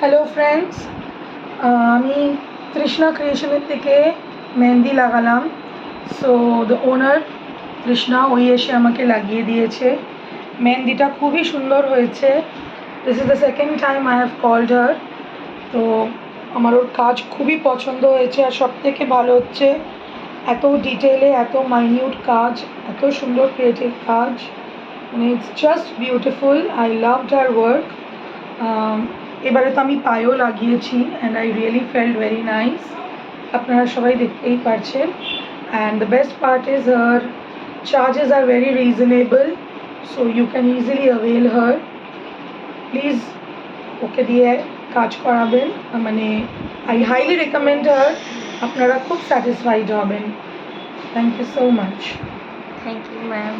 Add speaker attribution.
Speaker 1: Hello friends, আমি তৃষ্ণা ক্রিয়েশনের থেকে মেহেন্দি লাগালাম। সো দ্য ওনার তৃষ্ণা ওই এসে আমাকে লাগিয়ে দিয়েছে। মেহেন্দিটা খুবই সুন্দর হয়েছে। This is the second time I have called her. তো আমার ওর কাজ খুবই পছন্দ হয়েছে। আর সবথেকে ভালো হচ্ছে এত ডিটেলে, এত মাইনিউট কাজ, এত সুন্দর ক্রিয়েটিভ কাজ, মানে it's just beautiful. I loved her work. এবারে তো আমি পায়েও লাগিয়েছি and I really felt very nice. আপনারা সবাই দেখতেই পারছেন। And the best part is her charges are very reasonable, so you can easily avail her. Please ওকে দিয়ে কাজ করাবেন, মানে আই হাইলি রেকমেন্ড হার। আপনারা খুব স্যাটিসফাইড হবেন। Thank you so much.
Speaker 2: Thank you, ma'am.